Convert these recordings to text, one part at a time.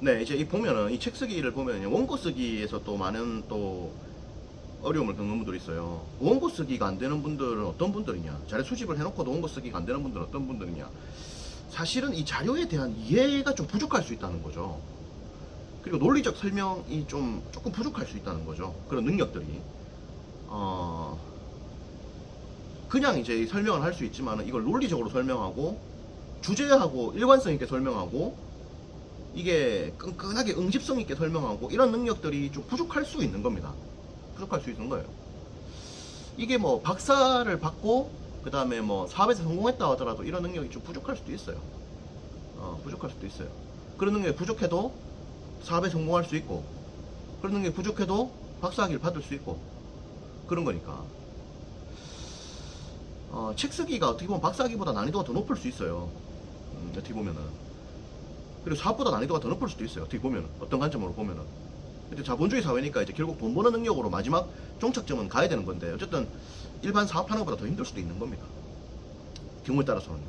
네, 이제 이 보면은 이 책 쓰기를 보면 원고 쓰기에서 또 많은 또 어려움을 겪는 분들이 있어요. 원고 쓰기가 안 되는 분들은 어떤 분들이냐? 자료 수집을 해놓고도 원고 쓰기가 안 되는 분들은 어떤 분들이냐? 사실은 이 자료에 대한 이해가 좀 부족할 수 있다는 거죠. 그리고 논리적 설명이 좀 조금 부족할 수 있다는 거죠. 그런 능력들이. 그냥 이제 설명을 할 수 있지만 이걸 논리적으로 설명하고 주제하고 일관성 있게 설명하고 이게 끈끈하게 응집성 있게 설명하고 이런 능력들이 좀 부족할 수 있는 겁니다. 부족할 수 있는 거예요. 이게 뭐 박사를 받고 그 다음에 뭐 사업에서 성공했다 하더라도 이런 능력이 좀 부족할 수도 있어요. 부족할 수도 있어요. 그런 능력이 부족해도 사업에 성공할 수 있고 그런 능력이 부족해도 박사학위를 받을 수 있고 그런 거니까 책 쓰기가 어떻게 보면 박사학위보다 난이도가 더 높을 수 있어요. 어떻게 보면은. 그리고 사업보다 난이도가 더 높을 수도 있어요. 어떻게 보면은. 어떤 관점으로 보면은. 근데 자본주의 사회니까 이제 결국 돈 버는 능력으로 마지막 종착점은 가야 되는 건데 어쨌든 일반 사업하는 것보다 더 힘들 수도 있는 겁니다. 경우에 따라서는요.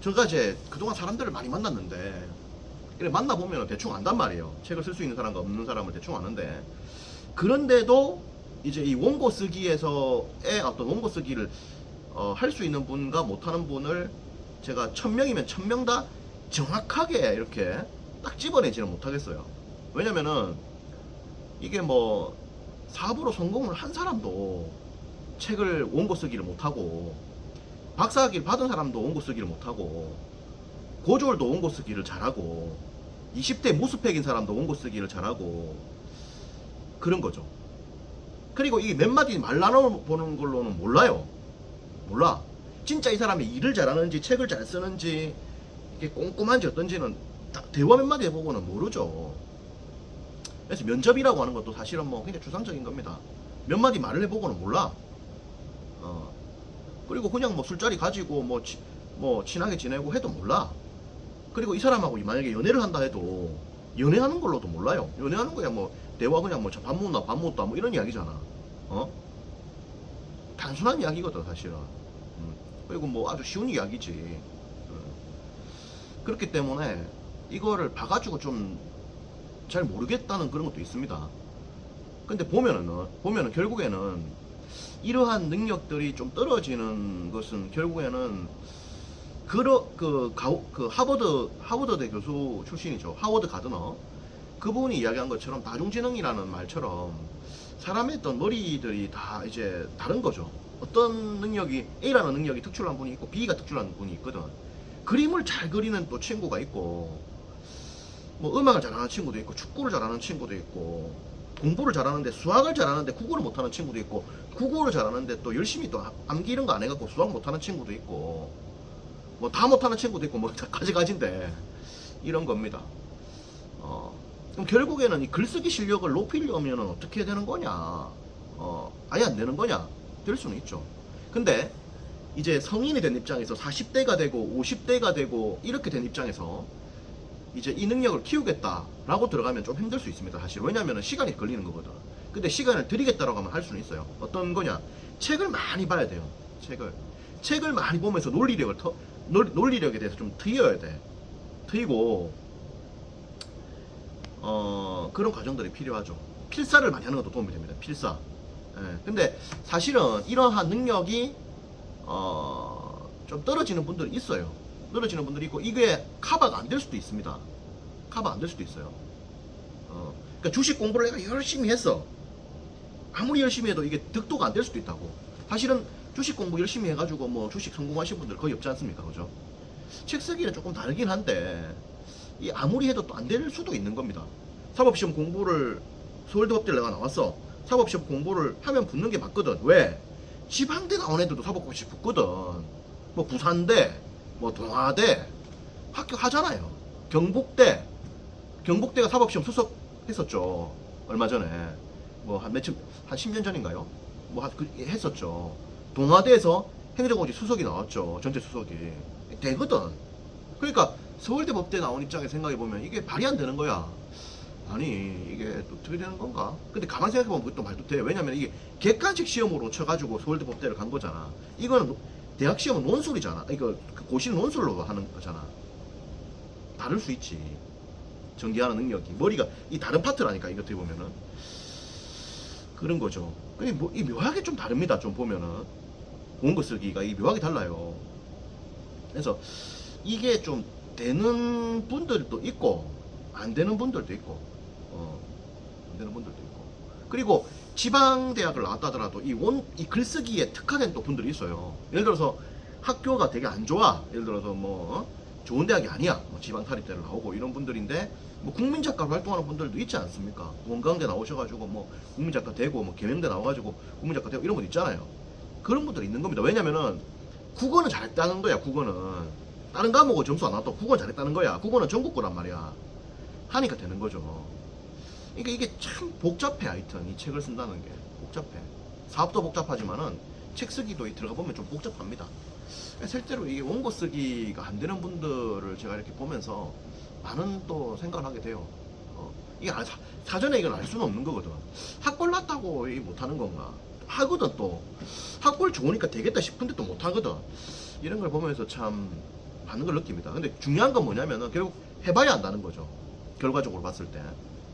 제가 이제 그동안 사람들을 많이 만났는데 이렇게 만나보면 대충 안단 말이에요. 책을 쓸 수 있는 사람과 없는 사람을 대충 아는데 그런데도 이제 이 원고 쓰기에서의 어떤 원고 쓰기를 할 수 있는 분과 못하는 분을 제가 1000명이면 1000명 다 정확하게 이렇게 딱 집어내지는 못하겠어요. 왜냐면은 이게 뭐 사업으로 성공을 한 사람도 책을 원고 쓰기를 못하고 박사학위를 받은 사람도 원고 쓰기를 못하고 고졸도 원고 쓰기를 잘하고 20대 무스펙인 사람도 원고 쓰기를 잘하고 그런 거죠. 그리고 이 몇 마디 말 나눠보는 걸로는 몰라요. 몰라. 진짜 이 사람이 일을 잘하는지 책을 잘 쓰는지 이게 꼼꼼한지 어떤지는 대화 몇 마디 해보고는 모르죠. 그래서 면접이라고 하는 것도 사실은 뭐 굉장히 추상적인 겁니다. 몇 마디 말을 해보고는 몰라. 그리고 그냥 뭐 술자리 가지고 뭐 친하게 지내고 해도 몰라. 그리고 이 사람하고 만약에 연애를 한다 해도 연애하는 걸로도 몰라요. 연애하는 거야 뭐 대화 그냥 뭐 밥 먹나 밥 먹다 뭐 이런 이야기잖아. 단순한 이야기거든 사실은. 그리고 뭐 아주 쉬운 이야기지. 그렇기 때문에 이거를 봐가지고 좀 잘 모르겠다는 그런 것도 있습니다. 근데 보면은 결국에는 이러한 능력들이 좀 떨어지는 것은 결국에는 그 하버드대 교수 출신이죠. 하워드 가드너. 그분이 이야기한 것처럼 다중지능이라는 말처럼 사람의 어떤 머리들이 다 이제 다른 거죠. 어떤 능력이 A라는 능력이 특출난 분이 있고 B가 특출난 분이 있거든. 그림을 잘 그리는 또 친구가 있고 뭐 음악을 잘하는 친구도 있고 축구를 잘하는 친구도 있고 공부를 잘하는데 수학을 잘하는데 국어를 못하는 친구도 있고 국어를 잘하는데 또 열심히 또 암기 이런 거 안 해갖고 수학 못하는 친구도 있고 뭐 다 못하는 친구도 있고 뭐 가지가지인데 이런 겁니다. 그럼 결국에는 이 글쓰기 실력을 높이려면 어떻게 되는 거냐? 아예 안 되는 거냐? 될 수는 있죠. 근데 이제 성인이 된 입장에서 40대가 되고 50대가 되고 이렇게 된 입장에서 이제 이 능력을 키우겠다라고 들어가면 좀 힘들 수 있습니다. 사실 왜냐하면 시간이 걸리는 거거든. 근데 시간을 들이겠다라고 하면 할 수는 있어요. 어떤 거냐? 책을 많이 봐야 돼요. 책을 많이 보면서 논리력에 대해서 좀 트여야 돼. 트이고 그런 과정들이 필요하죠. 필사를 많이 하는 것도 도움이 됩니다. 필사. 근데 사실은 이러한 능력이 좀 떨어지는 분들이 있어요. 떨어지는 분들이 있고 이게 커버가 안 될 수도 있습니다. 커버 안 될 수도 있어요. 그러니까 주식 공부를 내가 열심히 했어. 아무리 열심히 해도 이게 득도가 안 될 수도 있다고. 사실은 주식 공부 열심히 해가지고 뭐 주식 성공하신 분들 거의 없지 않습니까? 그죠? 책 쓰기는 조금 다르긴 한데 이 아무리 해도 또 안 될 수도 있는 겁니다. 사법시험 공부를 서울대 법대를 내가 나왔어. 사법시험 공부를 하면 붙는 게 맞거든. 왜? 지방대 나온 애들도 사법고시 붙거든. 뭐 부산대, 뭐 동아대 학교 하잖아요. 경북대가 사법시험 수석했었죠. 얼마 전에 뭐 한 10년 전인가요? 뭐 했었죠. 동아대에서 행정고시 수석이 나왔죠. 전체 수석이 되거든. 그러니까 서울대 법대 나온 입장에 생각해보면 이게 말이 안 되는 거야. 아니 이게 또 어떻게 되는 건가? 근데 가만히 생각해보면 그것도 말도 돼. 왜냐면 이게 객관식 시험으로 쳐가지고 서울대 법대를 간 거잖아. 이거는 대학 시험은 논술이잖아. 이거 그 고시는 논술로 하는 거잖아. 다를 수 있지. 전개하는 능력이 머리가 이 다른 파트라니까 이거 어떻게 보면은 그런 거죠. 근데 뭐 이 묘하게 좀 다릅니다. 좀 보면은 원고 쓰기가 이 묘하게 달라요. 그래서 이게 좀 되는 분들도 있고 안 되는 분들도 있고 안 되는 분들도 있고 그리고 지방 대학을 나왔다 하더라도 이 글쓰기에 특화된 또 분들이 있어요. 예를 들어서 학교가 되게 안 좋아. 예를 들어서 뭐 좋은 대학이 아니야. 뭐 지방 사립대를 나오고 이런 분들인데 뭐 국민작가로 활동하는 분들도 있지 않습니까? 원광대 나오셔가지고 뭐 국민작가 되고 뭐 계명대 나와가지고 국민작가 되고 이런 분 있잖아요. 그런 분들 있는 겁니다. 왜냐면은 국어는 잘했다는 거야. 국어는 다른 과목은 점수 안 나왔다고 국어는 잘했다는 거야. 국어는 전국고란 말이야. 하니까 되는 거죠. 그러니까 이게 참 복잡해. 하여튼 이 책을 쓴다는 게 복잡해. 사업도 복잡하지만은 책 쓰기도 들어가 보면 좀 복잡합니다. 실제로 이게 원고 쓰기가 안 되는 분들을 제가 이렇게 보면서 많은 또 생각을 하게 돼요. 이게 사전에 이건 알 수는 없는 거거든. 학벌 낮다고 못하는 건가? 하거든 또. 학벌 좋으니까 되겠다 싶은데 또 못하거든. 이런 걸 보면서 참 많은 걸 느낍니다. 근데 중요한 건 뭐냐면은 결국 해봐야 한다는 거죠. 결과적으로 봤을 때.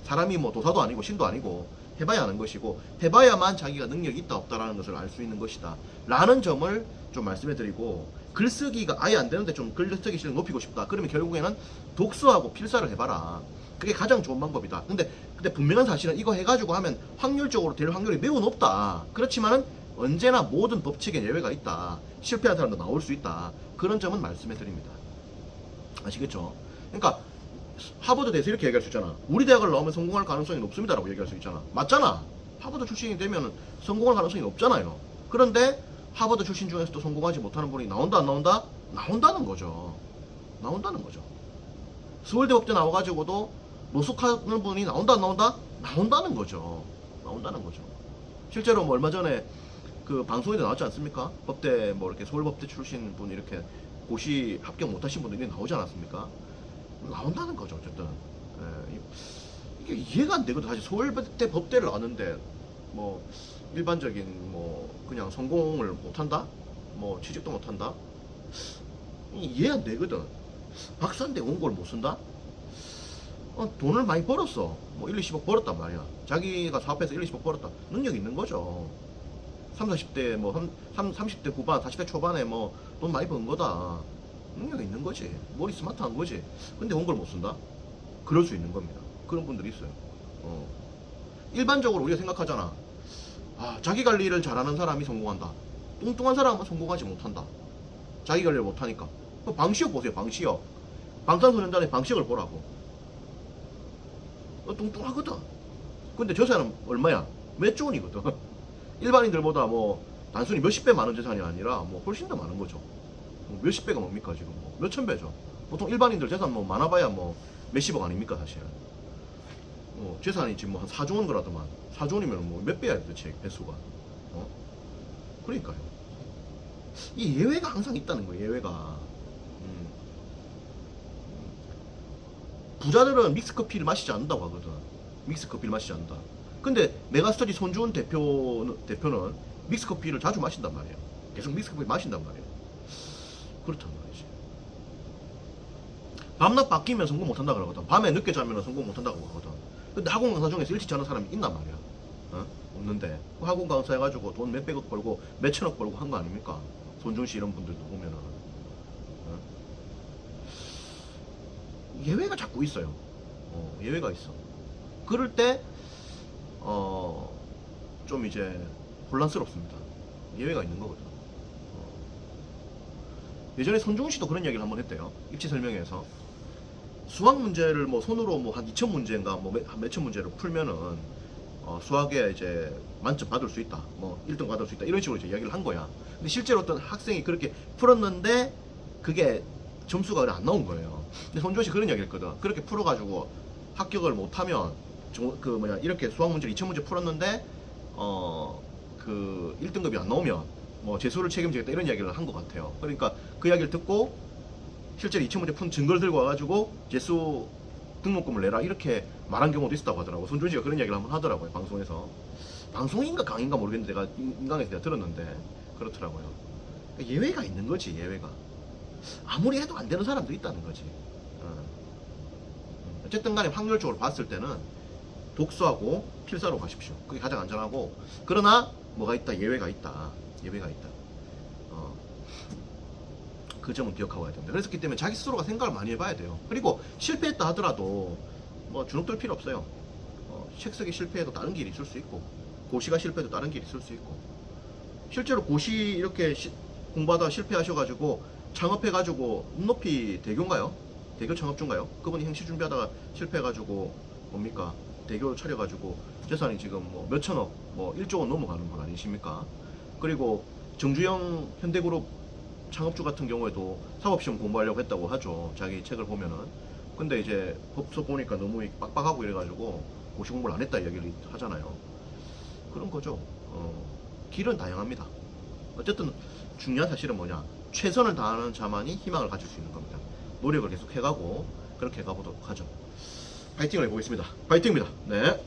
사람이 뭐 도사도 아니고 신도 아니고 해봐야 하는 것이고 해봐야만 자기가 능력이 있다 없다라는 것을 알 수 있는 것이다 라는 점을 좀 말씀해 드리고 글쓰기가 아예 안 되는데 좀 글쓰기 실력 높이고 싶다 그러면 결국에는 독서하고 필사를 해봐라. 그게 가장 좋은 방법이다. 근데 분명한 사실은 이거 해가지고 하면 확률적으로 될 확률이 매우 높다. 그렇지만은 언제나 모든 법칙에 예외가 있다. 실패한 사람도 나올 수 있다. 그런 점은 말씀해 드립니다. 아시겠죠? 그러니까 하버드 대에서 이렇게 얘기할 수 있잖아. 우리 대학을 나오면 성공할 가능성이 높습니다라고 얘기할 수 있잖아. 맞잖아. 하버드 출신이 되면 성공할 가능성이 높잖아요. 그런데 하버드 출신 중에서도 성공하지 못하는 분이 나온다 안 나온다? 나온다는 거죠. 나온다는 거죠. 서울대 법대 나와가지고도 노숙하는 분이 나온다 안 나온다? 나온다는 거죠. 나온다는 거죠. 실제로 뭐 얼마 전에 그 방송에도 나왔지 않습니까? 법대 뭐 이렇게 서울법대 출신 분 이렇게 고시 합격 못하신 분들이 나오지 않았습니까? 나온다는 거죠. 어쨌든 이게 이해가 안 되거든. 사실 서울대 법대를 나왔는데 뭐 일반적인 뭐 그냥 성공을 못한다? 뭐 취직도 못한다? 이해 안 되거든. 박사인데 원고를 못 쓴다? 돈을 많이 벌었어. 뭐 1, 20억 벌었단 말이야. 자기가 사업해서 1, 20억 벌었다. 능력 있는 거죠. 30, 40대 뭐 30대 후반, 40대 초반에 뭐 돈 많이 번 거다. 능력 있는 거지. 머리 스마트한 거지. 근데 원고를 못 쓴다? 그럴 수 있는 겁니다. 그런 분들이 있어요. 일반적으로 우리가 생각하잖아. 자기 관리를 잘하는 사람이 성공한다. 뚱뚱한 사람은 성공하지 못한다. 자기 관리를 못하니까. 방시혁 보세요. 방시혁. 방탄소년단의 방시혁을 보라고. 뚱뚱하거든. 근데 저 사람 얼마야? 몇 존이거든. 일반인들보다 뭐 단순히 몇십 배 많은 재산이 아니라 뭐 훨씬 더 많은 거죠. 몇십 배가 뭡니까 지금 뭐 몇천 배죠. 보통 일반인들 재산 뭐 많아봐야 뭐 몇십억 아닙니까 사실. 재산이 지금 뭐 한 4조 원 그라더만 4조원이면 뭐 몇 배야 도대체 배수가. 그러니까요. 이 예외가 항상 있다는 거예요. 예외가. 부자들은 믹스커피를 마시지 않는다고 하거든. 믹스커피를 마시지 않는다. 근데 메가스터디 손주은 대표는 믹스커피를 자주 마신단 말이에요. 계속 믹스커피를 마신단 말이에요. 그렇단 말이지. 밤낮 바뀌면 성공 못한다 그러거든. 밤에 늦게 자면 성공 못한다고 하거든. 근데 학원 강사 중에서 일찍 자는 사람이 있단 말이야. 없는데 학원 강사 해가지고 돈 몇백억 벌고 몇천억 벌고 한 거 아닙니까? 손준씨 이런 분들도 보면은 예외가 자꾸 있어요. 예외가 있어. 그럴 때 좀 이제 혼란스럽습니다. 예외가 있는 거거든. 예전에 손중훈 씨도 그런 이야기를 한번 했대요. 입시 설명회에서 수학 문제를 뭐 손으로 뭐 한 2,000문제인가 뭐 한 몇천 문제를 풀면은 수학에 이제 만점 받을 수 있다. 뭐 1등 받을 수 있다. 이런 식으로 이제 이야기를 한 거야. 근데 실제로 어떤 학생이 그렇게 풀었는데 그게 점수가 안 나온 거예요. 근데 손준호 씨 그런 이야기 했거든. 그렇게 풀어가지고 합격을 못하면 이렇게 수학 문제를 2,000문제 풀었는데 그 1등급이 안 나오면 뭐 재수를 책임지겠다 이런 이야기를 한 것 같아요. 그러니까 그 이야기를 듣고 실제로 2,000문제 푼 증거를 들고 와가지고 재수 등록금을 내라 이렇게 말한 경우도 있었다고 하더라고. 손준호 씨가 그런 이야기를 한번 하더라고요. 방송에서. 방송인가 강인가 모르겠는데 내가 인강에서 내가 들었는데 그렇더라고요. 예외가 있는 거지. 예외가. 아무리 해도 안 되는 사람도 있다는 거지. 어쨌든 간에 확률적으로 봤을 때는 독서하고 필사로 가십시오. 그게 가장 안전하고, 그러나 뭐가 있다, 예외가 있다. 어, 그 점은 기억하고 가야 됩니다. 그랬기 때문에 자기 스스로가 생각을 많이 해봐야 돼요. 그리고 실패했다 하더라도 뭐 주눅들 필요 없어요. 책 쓰기 실패해도 다른 길이 있을 수 있고, 고시가 실패해도 다른 길이 있을 수 있고, 실제로 고시 이렇게 공부하다가 실패하셔가지고 창업해가지고 눈높이 대교인가요? 대교 창업주인가요? 그분이 행시 준비하다가 실패해가지고 뭡니까? 대교 차려가지고 재산이 지금 뭐 몇천억, 뭐 1조 원 넘어가는 건 아니십니까? 그리고 정주영 현대그룹 창업주 같은 경우에도 사법시험 공부하려고 했다고 하죠. 자기 책을 보면은. 근데 이제 법서 보니까 너무 빡빡하고 이래가지고 고시 공부를 안 했다 이야기를 하잖아요. 그런 거죠. 길은 다양합니다. 어쨌든 중요한 사실은 뭐냐, 최선을 다하는 자만이 희망을 가질 수 있는 겁니다. 노력을 계속 해가고 그렇게 가보도록 하죠. 파이팅을 해보겠습니다. 파이팅입니다. 네.